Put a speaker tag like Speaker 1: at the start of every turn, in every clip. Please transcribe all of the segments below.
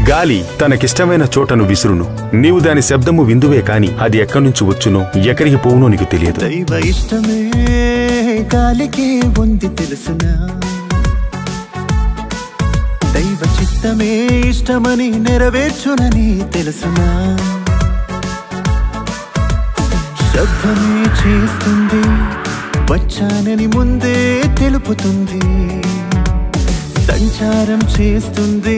Speaker 1: గాలి తనకిష్టమైన చోటను విసురును. నీవు దాని శబ్దము విందువే కాని అది ఎక్కడి నుంచి వచ్చునో ఎక్కడికి పోవునో నీకు తెలియదు.
Speaker 2: దైవ ఇష్టమే గాలికే ఉంది తెలుసునా, దైవ చిత్తమే ఇష్టమని నెరవేర్చునని తెలుసునా. శబ్దమే చేస్తుంది, వచ్చానని ముందే తెలుపుతుంది. సంచారం చేస్తుంది,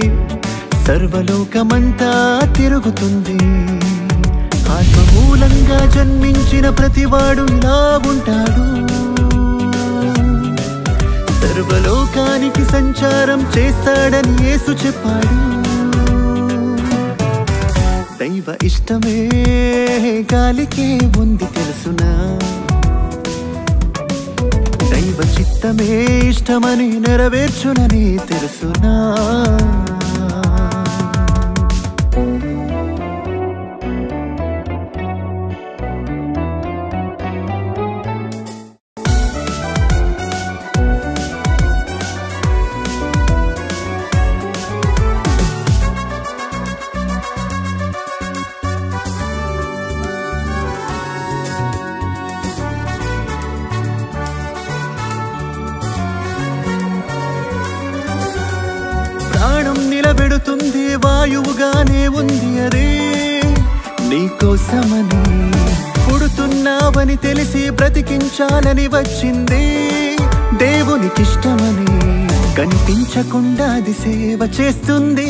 Speaker 2: సర్వలోకమంతా తిరుగుతుంది. ఆత్మమూలంగా జన్మించిన ప్రతివాడు ఇలా ఉంటాడు. సర్వలోకానికి సంచారం చేస్తాడని యేసు చెప్పాడు. దైవ ఇష్టమే గాలికే ఉంది తెలుసునా, దైవ చిత్తమే ఇష్టమని నెరవేర్చునని తెలుసునా. ప్రాణం నిలబెడుతుంది వాయువుగానే ఉంది అదే నీకోసమని. పుడుతున్నావని తెలిసి బ్రతికించాలని వచ్చింది దేవునికిష్టమని. కనిపించకుండా అది సేవ చేస్తుంది,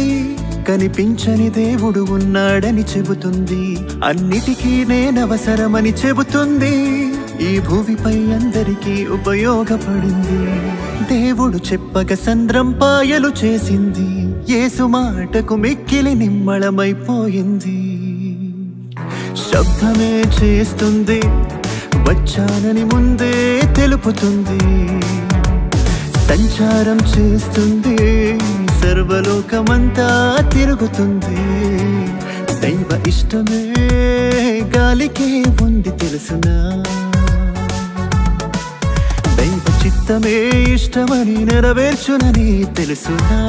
Speaker 2: కనిపించని దేవుడు ఉన్నాడని చెబుతుంది. అన్నిటికీ నేనవసరమని చెబుతుంది. ఈ భూమిపై అందరికీ ఉపయోగపడింది. దేవుడు చెప్పక సంద్రం పాయలు చేసింది. యేసు మాటకు మిక్కిలి నిమ్మళమైపోయింది. శబ్దమే చేస్తుంది, వచ్చానని ముందే తెలుపుతుంది. సంచారం చేస్తుంది, సర్వలోకమంతా తిరుగుతుంది. దైవ ఇష్టమే గాలికే ఉంది తెలుసునా, దైవ చిత్తమే ఇష్టమని నెరవేర్చునని తెలుసునా.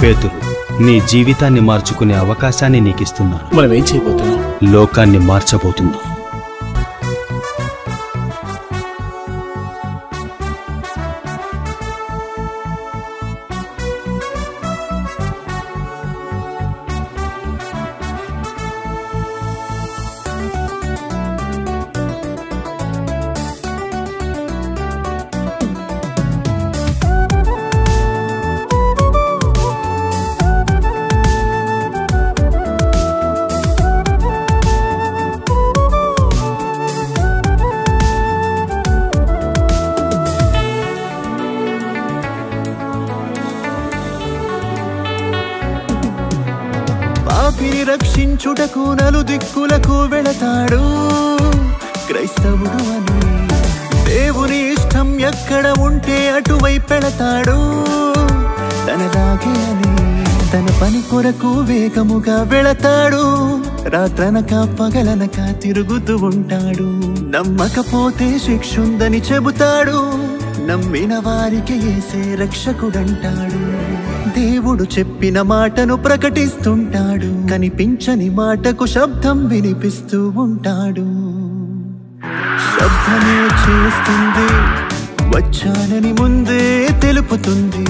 Speaker 3: పేతురు, నీ జీవితాన్ని మార్చుకునే అవకాశాన్ని నీకిస్తున్నాను.
Speaker 4: మనం ఏం చేయబోతున్నాం?
Speaker 3: లోకాన్ని మార్చబోతున్నాం.
Speaker 2: పాపిని రక్షించుటకు నలుదిక్కులకు వెళతాడు క్రైస్తవుడు అని. దేవుని ఇష్టం ఎక్కడ ఉంటే అటువైపు వెళతాడు తనలాగే అని. తన పని కొరకు వేగముగా వెళతాడు, రాత్రనక పగలనక తిరుగుతూ ఉంటాడు. నమ్మకపోతే శిక్షుందని చెబుతాడు, నమ్మిన వారికి యేసే రక్షకుడంటాడు. దేవుడు చెప్పిన మాటను ప్రకటిస్తుంటాడు, కనిపించని మాటకు శబ్దం వినిపిస్తూ ఉంటాడు. శబ్దమే చేస్తుంది, వచ్చానని ముందే తెలుపుతుంది.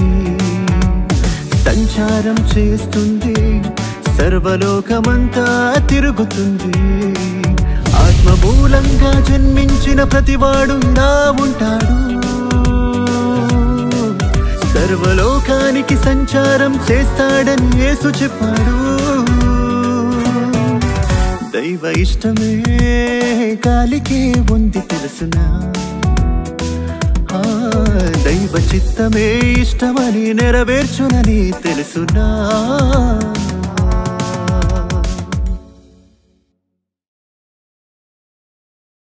Speaker 2: సంచారం చేస్తుంది, సర్వలోకమంతా తిరుగుతుంది. ఆత్మమూలంగా జన్మించిన ప్రతివాడు ఇలా ఉంటాడు. సర్వలోకానికి సంచారం చేస్తాడని యేసు చెప్పాడు. దైవ ఇష్టమే గాలికే ఉంది తెలుసునా, దైవ చిత్తమే ఇష్టమని నెరవేర్చునని తెలుసునా.